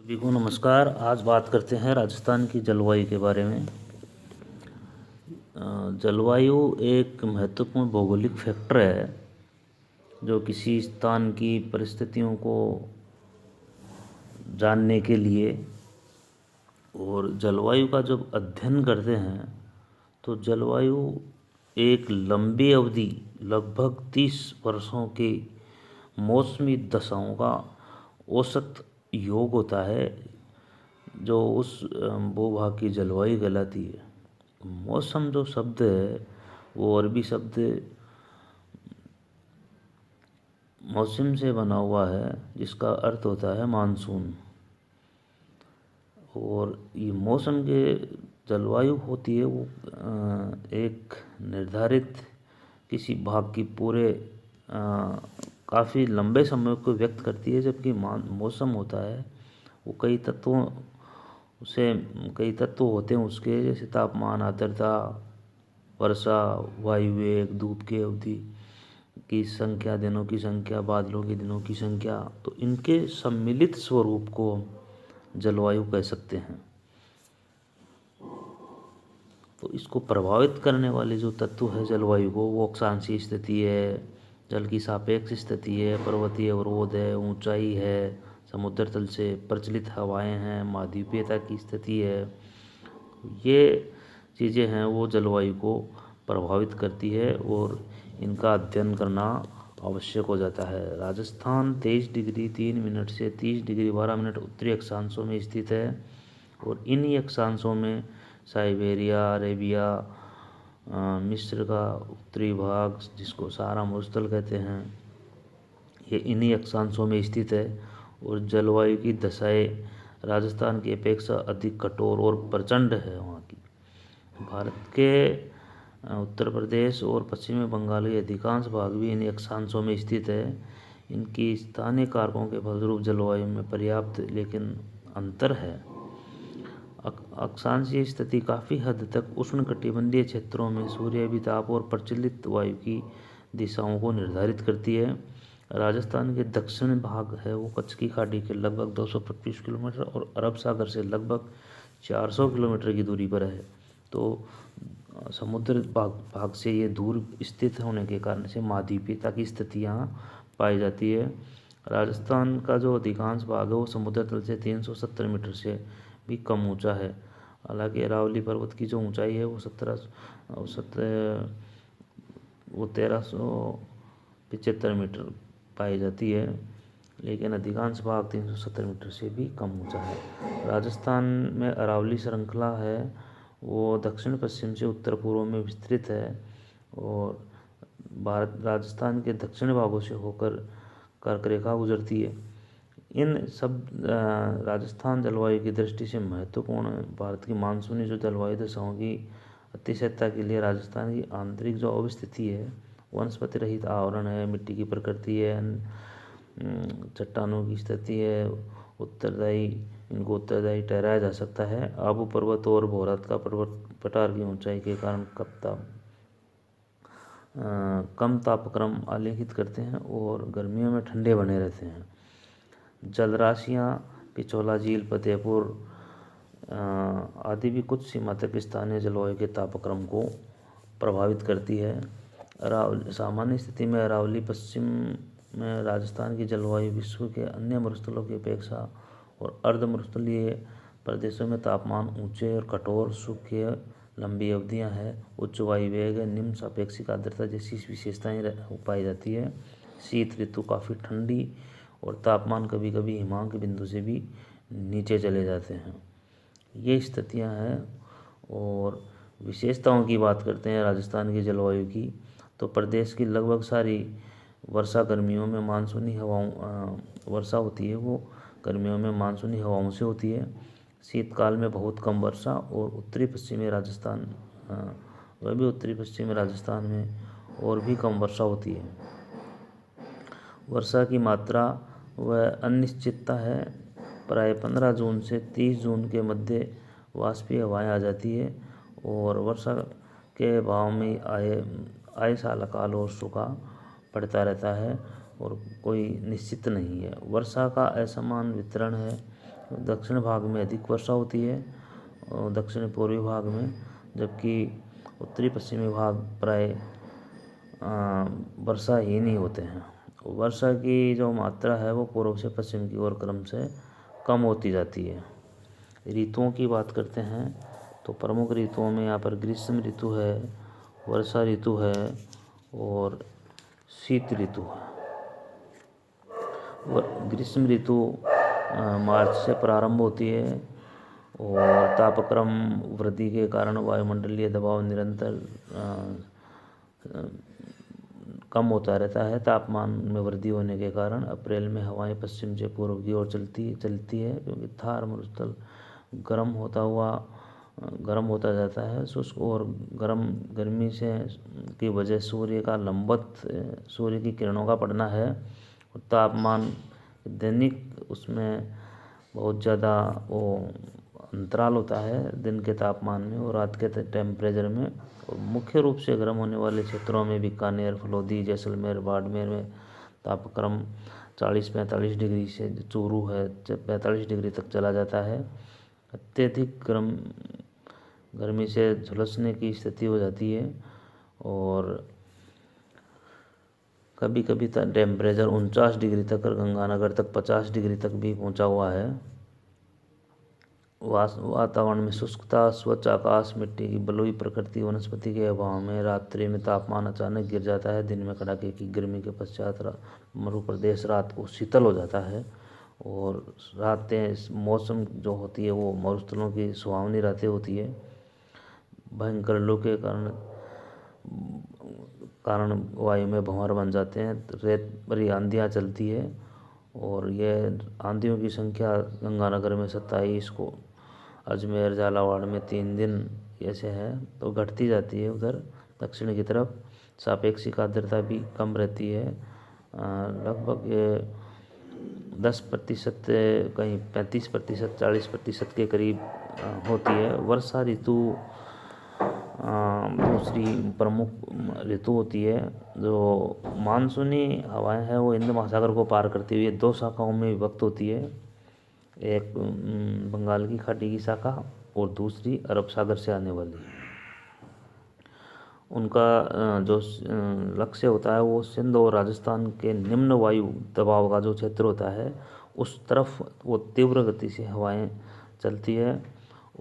सभी को नमस्कार। आज बात करते हैं राजस्थान की जलवायु के बारे में। जलवायु एक महत्वपूर्ण भौगोलिक फैक्टर है जो किसी स्थान की परिस्थितियों को जानने के लिए और जलवायु का जब अध्ययन करते हैं तो जलवायु एक लंबी अवधि लगभग 30 वर्षों की मौसमी दशाओं का औसत योग होता है जो उस भूभाग की जलवायु कहलाती है। मौसम जो शब्द है वो अरबी शब्द मौसम से बना हुआ है जिसका अर्थ होता है मानसून। और ये मौसम के जलवायु होती है वो एक निर्धारित किसी भाग की पूरे काफ़ी लंबे समय को व्यक्त करती है, जबकि मौसम होता है वो कई तत्व होते हैं उसके, जैसे तापमान, आर्द्रता, वर्षा, वायु वेग, धूप की अवधि की संख्या, दिनों की संख्या, बादलों के दिनों की संख्या। तो इनके सम्मिलित स्वरूप को जलवायु कह सकते हैं। तो इसको प्रभावित करने वाले जो तत्व है जलवायु को, वो अक्षांशीय स्थिति है, जल की सापेक्ष स्थिति है, पर्वतीय अवरोध है, ऊंचाई है, समुद्र तल से प्रचलित हवाएं हैं, महाद्वीपीयता की स्थिति है। ये चीज़ें हैं वो जलवायु को प्रभावित करती है और इनका अध्ययन करना आवश्यक हो जाता है। राजस्थान 23 डिग्री 3 मिनट से 30 डिग्री 12 मिनट उत्तरी अक्षांशों में स्थित है और इन्हीं अक्षांशों में साइबेरिया, अरेबिया, मिस्र का उत्तरी भाग जिसको सहारा मरुस्थल कहते हैं, ये इन्हीं अक्षांशों में स्थित है। और जलवायु की दशाएं राजस्थान की अपेक्षा अधिक कठोर और प्रचंड है वहाँ की। भारत के उत्तर प्रदेश और पश्चिमी बंगाल के अधिकांश भाग भी इन अक्षांशों में स्थित है। इनकी स्थानीय कारकों के फलस्वरूप जलवायु में पर्याप्त लेकिन अंतर है। अक्षांशीय स्थिति काफ़ी हद तक उष्णकटिबंधीय क्षेत्रों में सूर्याभिताप और प्रचलित वायु की दिशाओं को निर्धारित करती है। राजस्थान के दक्षिण भाग है वो कच्छ की खाड़ी के लगभग 225 किलोमीटर और अरब सागर से लगभग 400 किलोमीटर की दूरी पर है। तो समुद्र भाग से ये दूर स्थित होने के कारण से महाद्वीपीयता की स्थिति यहाँ पाई जाती है। राजस्थान का जो अधिकांश भाग है वो समुद्र तल से 370 मीटर से भी कम ऊंचा है। हालांकि अरावली पर्वत की जो ऊंचाई है वो 1375 मीटर पाई जाती है, लेकिन अधिकांश भाग 370 मीटर से भी कम ऊंचा है। राजस्थान में अरावली श्रृंखला है वो दक्षिण पश्चिम से उत्तर पूर्व में विस्तृत है और राजस्थान के दक्षिण भागों से होकर कर्क रेखा गुजरती है। इन सब राजस्थान जलवायु की दृष्टि से महत्वपूर्ण है। भारत की मानसूनी जो जलवायु दशाओं की अतिशयता के लिए राजस्थान की आंतरिक जो अवस्थिति है, वनस्पति रहित आवरण है, मिट्टी की प्रकृति है, चट्टानों की स्थिति है, इनको उत्तरदायी ठहराया जा सकता है। आबू पर्वत और भोरात का पर्वत पठार की ऊंचाई के कारण कम तापक्रम आलेखित करते हैं और गर्मियों में ठंडे बने रहते हैं। जलराशियाँ पिछोला झील, फतेहपुर आदि भी कुछ सीमा तक स्थानीय जलवायु के तापक्रम को प्रभावित करती है। सामान्य स्थिति में अरावली पश्चिम में राजस्थान की जलवायु विश्व के अन्य मरुस्थलों की अपेक्षा और अर्ध मरुस्थलीय प्रदेशों में तापमान ऊंचे और कठोर, सूखे, लंबी अवधियां हैं, उच्च वायु वेग, निम्न सापेक्षिक आर्द्रता जैसी विशेषताएं पाई जाती है। शीत ऋतु काफ़ी ठंडी और तापमान कभी कभी हिमांक बिंदु से भी नीचे चले जाते हैं। ये स्थितियां हैं। और विशेषताओं की बात करते हैं राजस्थान की जलवायु की, तो प्रदेश की लगभग सारी वर्षा गर्मियों में मानसूनी वर्षा होती है वो गर्मियों में मानसूनी हवाओं से होती है। शीतकाल में बहुत कम वर्षा और उत्तरी पश्चिमी राजस्थान में और भी कम वर्षा होती है। वर्षा की मात्रा वह अनिश्चितता है। प्राय 15 जून से 30 जून के मध्य वाष्पीय हवाएं आ जाती है और वर्षा के अभाव में आए साल अकाल और सूखा पड़ता रहता है और कोई निश्चित नहीं है। वर्षा का असमान वितरण है। दक्षिण भाग में अधिक वर्षा होती है और दक्षिण पूर्वी भाग में, जबकि उत्तरी पश्चिमी भाग प्राय वर्षा ही नहीं होते हैं। वर्षा की जो मात्रा है वो पूर्व से पश्चिम की ओर क्रम से कम होती जाती है। ऋतुओं की बात करते हैं तो प्रमुख ऋतुओं में यहाँ पर ग्रीष्म ऋतु है, वर्षा ऋतु है और शीत ऋतु है। ग्रीष्म ऋतु मार्च से प्रारंभ होती है और तापक्रम वृद्धि के कारण वायुमंडलीय दबाव निरंतर कम होता रहता है। तापमान में वृद्धि होने के कारण अप्रैल में हवाएं पश्चिम से पूर्व की ओर चलती है, क्योंकि थार मरुस्थल गर्म होता जाता है। शुष्क और गर्मी से की वजह सूर्य की किरणों का पड़ना है और तापमान दैनिक उसमें बहुत ज़्यादा वो अंतराल होता है दिन के तापमान में और रात के टेम्परेचर में। और मुख्य रूप से गर्म होने वाले क्षेत्रों में बीकानेर, फलोदी, जैसलमेर, बाड़मेर में तापक्रम 40-45 डिग्री से, चूरू है 45 डिग्री तक चला जाता है। अत्यधिक गर्मी से झुलसने की स्थिति हो जाती है और कभी कभी टेम्परेचर 49 डिग्री तक और गंगानगर तक 50 डिग्री तक भी पहुंचा हुआ है। वातावरण में शुष्कता, स्वच्छ आकाश, मिट्टी की बलुई प्रकृति, वनस्पति के अभाव में रात्रि में तापमान अचानक गिर जाता है। दिन में कड़ाके की गर्मी के पश्चात मरुप्रदेश रात को शीतल हो जाता है और रातें मौसम जो होती है वो मरुस्थलों की सुहावनी रातें होती है। भयंकर लू के कारण वायु में भंवर बन जाते हैं, रेत भरी आंधियाँ चलती है और यह आंधियों की संख्या गंगानगर में 27 को, अजमेर, झालावाड़ में 3 दिन ऐसे है तो घटती जाती है। उधर दक्षिण की तरफ सापेक्षिक आर्द्रता भी कम रहती है, लगभग 10%, कहीं 35%, 40% के करीब होती है। वर्षा ऋतु दूसरी प्रमुख ऋतु होती है। जो मानसूनी हवाएं हैं वो हिंद महासागर को पार करती हुई 2 शाखाओं में विभक्त होती है, एक बंगाल की खाड़ी की शाखा और दूसरी अरब सागर से आने वाली। उनका जो लक्ष्य होता है वो सिंध और राजस्थान के निम्न वायु दबाव का जो क्षेत्र होता है उस तरफ वो तीव्र गति से हवाएं चलती है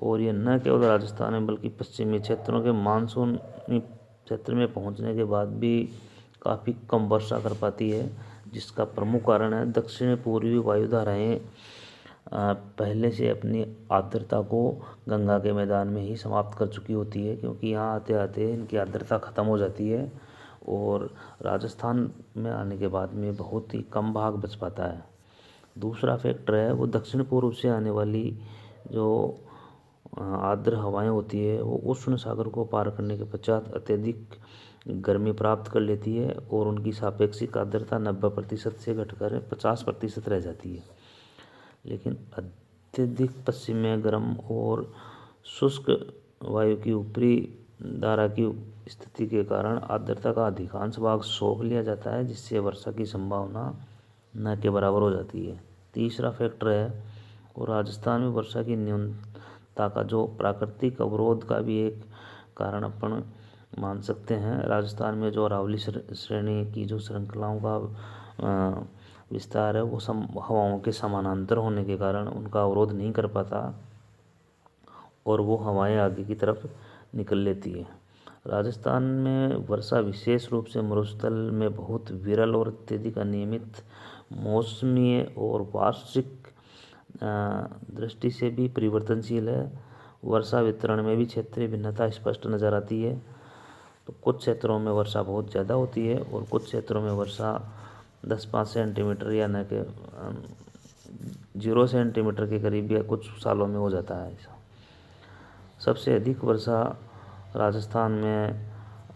और ये न केवल राजस्थान में बल्कि पश्चिमी क्षेत्रों के मानसूनी क्षेत्र में पहुंचने के बाद भी काफ़ी कम वर्षा कर पाती है, जिसका प्रमुख कारण है दक्षिण पूर्वी वायुधाराएं पहले से अपनी आर्द्रता को गंगा के मैदान में ही समाप्त कर चुकी होती है, क्योंकि यहाँ आते आते इनकी आर्द्रता ख़त्म हो जाती है और राजस्थान में आने के बाद में बहुत ही कम भाग बच पाता है। दूसरा फैक्टर है वो दक्षिण पूर्व से आने वाली जो आर्द्र हवाएं होती है वो उष्ण सागर को पार करने के पश्चात अत्यधिक गर्मी प्राप्त कर लेती है और उनकी सापेक्षिक आर्द्रता 90% से घटकर 50% रह जाती है। लेकिन अत्यधिक पश्चिम में गर्म और शुष्क वायु की ऊपरी धारा की स्थिति के कारण आर्द्रता का अधिकांश भाग सोख लिया जाता है, जिससे वर्षा की संभावना न के बराबर हो जाती है। तीसरा फैक्टर है और राजस्थान में वर्षा की न्यूनता का जो प्राकृतिक अवरोध का भी एक कारण अपन मान सकते हैं। राजस्थान में जो अरावली श्रेणी की जो श्रृंखलाओं का विस्तार है वो हवाओं के समानांतर होने के कारण उनका अवरोध नहीं कर पाता और वो हवाएं आगे की तरफ निकल लेती है। राजस्थान में वर्षा विशेष रूप से मरुस्थल में बहुत विरल और अत्यधिक अनियमित मौसमी और वार्षिक दृष्टि से भी परिवर्तनशील है। वर्षा वितरण में भी क्षेत्रीय भिन्नता स्पष्ट नज़र आती है। तो कुछ क्षेत्रों में वर्षा बहुत ज़्यादा होती है और कुछ क्षेत्रों में वर्षा 10-5 सेंटीमीटर या न के 0 सेंटीमीटर के करीब या कुछ सालों में हो जाता है ऐसा। सबसे अधिक वर्षा राजस्थान में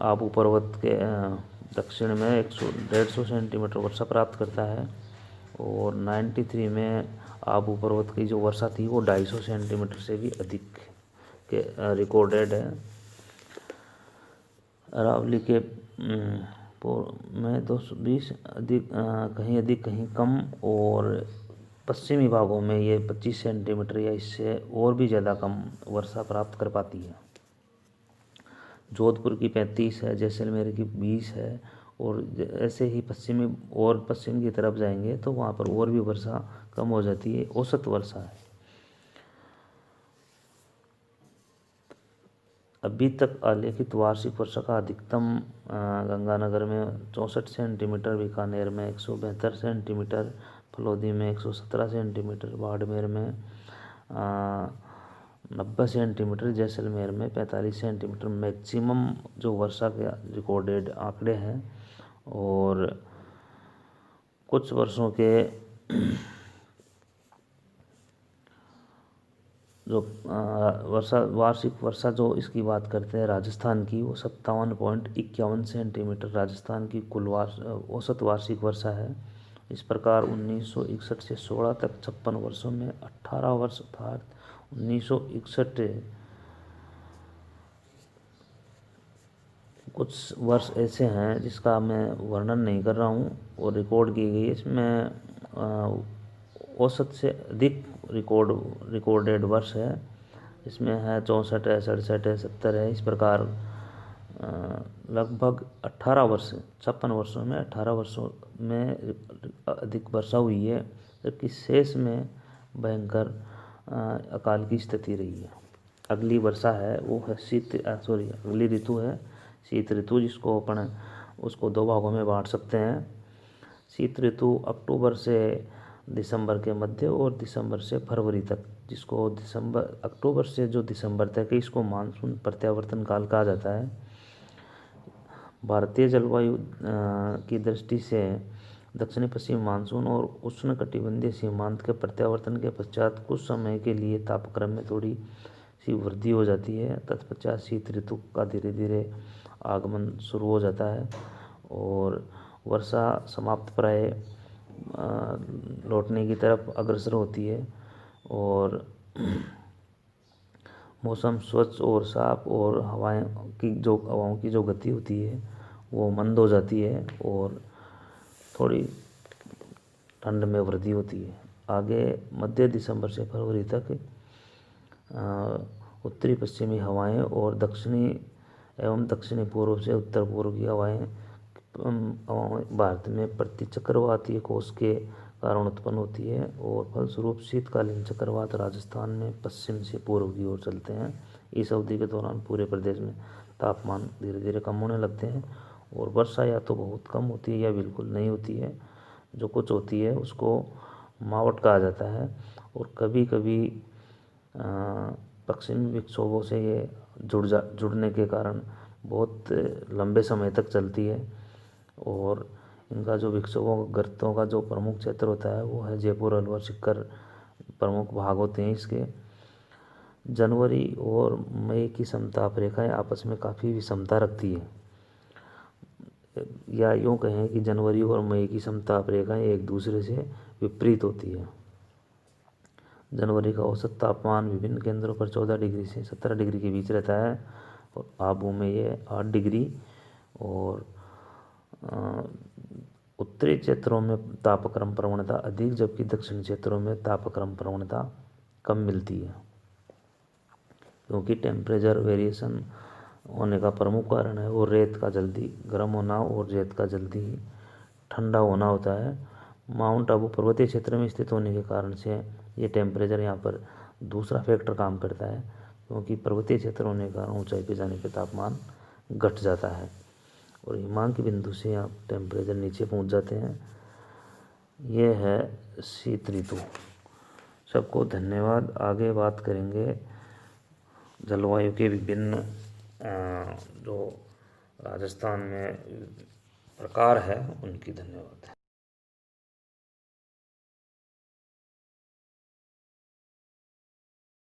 आबू पर्वत के दक्षिण में 150 सेंटीमीटर वर्षा प्राप्त करता है और 93 में आबू पर्वत की जो वर्षा थी वो 250 सेंटीमीटर से भी अधिक के रिकॉर्डेड है। अरावली के में 220 कहीं अधिक कहीं कम और पश्चिमी भागों में ये 25 सेंटीमीटर या इससे और भी ज़्यादा कम वर्षा प्राप्त कर पाती है। जोधपुर की 35 है, जैसलमेर की 20 है, और ऐसे ही पश्चिम की तरफ जाएंगे तो वहाँ पर और भी वर्षा कम हो जाती है। औसत वर्षा है। अभी तक आलेखित वार्षिक वर्षा का अधिकतम गंगानगर में 64 सेंटीमीटर, बीकानेर में 172 सेंटीमीटर, फलौदी में 117 सेंटीमीटर, बाड़मेर में 90 सेंटीमीटर, जैसलमेर में 45 सेंटीमीटर मैक्सिमम जो वर्षा के रिकॉर्डेड आंकड़े हैं। और कुछ वर्षों के जो वार्षिक वर्षा जो इसकी बात करते हैं राजस्थान की, वो 57.51 सेंटीमीटर राजस्थान की कुल औसत वार्षिक वर्षा है। इस प्रकार 1961 से 16 तक 56 वर्षों में 18 वर्ष अर्थात 1961 कुछ वर्ष ऐसे हैं जिसका मैं वर्णन नहीं कर रहा हूँ और रिकॉर्ड की गई। इसमें औसत से अधिक रिकॉर्डेड वर्ष है। इसमें है 64 है, 67 है, 70 है। इस प्रकार लगभग 18 वर्ष 56 वर्षों में 18 वर्षों में अधिक वर्षा हुई है, जबकि शेष में भयंकर अकाल की स्थिति रही है। अगली वर्षा है वो है अगली ऋतु है शीत ऋतु, जिसको अपन उसको दो भागों में बांट सकते हैं। शीत ऋतु अक्टूबर से दिसंबर के मध्य और दिसंबर से फरवरी तक, जिसको अक्टूबर से जो दिसंबर तक है, इसको मानसून प्रत्यावर्तन काल कहा जाता है। भारतीय जलवायु की दृष्टि से दक्षिणी पश्चिम मानसून और उष्णकटिबंधीय सीमांत के प्रत्यावर्तन के पश्चात कुछ समय के लिए तापक्रम में थोड़ी सी वृद्धि हो जाती है। तत्पश्चात शीत ऋतु का धीरे धीरे आगमन शुरू हो जाता है और वर्षा समाप्त प्राय लौटने की तरफ अग्रसर होती है और मौसम स्वच्छ और साफ और हवाओं की जो गति होती है वो मंद हो जाती है और थोड़ी ठंड में वृद्धि होती है। आगे मध्य दिसंबर से फरवरी तक उत्तरी पश्चिमी हवाएं और दक्षिणी एवं दक्षिणी पूर्व से उत्तर पूर्व की हवाएं भारत में प्रति चक्रवातीय कोष के कारण उत्पन्न होती है और फलस्वरूप शीतकालीन चक्रवात राजस्थान में पश्चिम से पूर्व की ओर चलते हैं। इस अवधि के दौरान पूरे प्रदेश में तापमान धीरे धीरे कम होने लगते हैं और वर्षा या तो बहुत कम होती है या बिल्कुल नहीं होती है। जो कुछ होती है उसको मावट कहा जाता है और कभी कभी पश्चिमी विक्षोभों से ये जुड़ने के कारण बहुत लंबे समय तक चलती है। और इनका जो विक्षोभों गर्तों का जो प्रमुख क्षेत्र होता है वो है जयपुर, अलवर, सीकर प्रमुख भाग होते हैं इसके। जनवरी और मई की समताप रेखाएं आपस में काफ़ी विषमता रखती है, या यूँ कहें कि जनवरी और मई की समताप रेखाएं एक दूसरे से विपरीत होती है। जनवरी का औसत तापमान विभिन्न केंद्रों पर 14 डिग्री से 17 डिग्री के बीच रहता है और आबू में ये 8 डिग्री और उत्तरी क्षेत्रों में तापक्रम प्रवणता अधिक, जबकि दक्षिणी क्षेत्रों में तापक्रम प्रवणता कम मिलती है। क्योंकि टेम्परेचर वेरिएशन होने का प्रमुख कारण है वो रेत का जल्दी गर्म होना और रेत का जल्दी ठंडा होना होता है। माउंट आबू पर्वतीय क्षेत्र में स्थित होने के कारण से ये टेम्परेचर यहाँ पर दूसरा फैक्टर काम करता है, क्योंकि पर्वतीय क्षेत्र होने के कारण ऊंचाई पे जाने पे तापमान घट जाता है और हिमांक बिंदु से आप टेम्परेचर नीचे पहुंच जाते हैं। ये है शीत ऋतु। सबको धन्यवाद। आगे बात करेंगे जलवायु के विभिन्न जो राजस्थान में प्रकार है उनकी। धन्यवाद।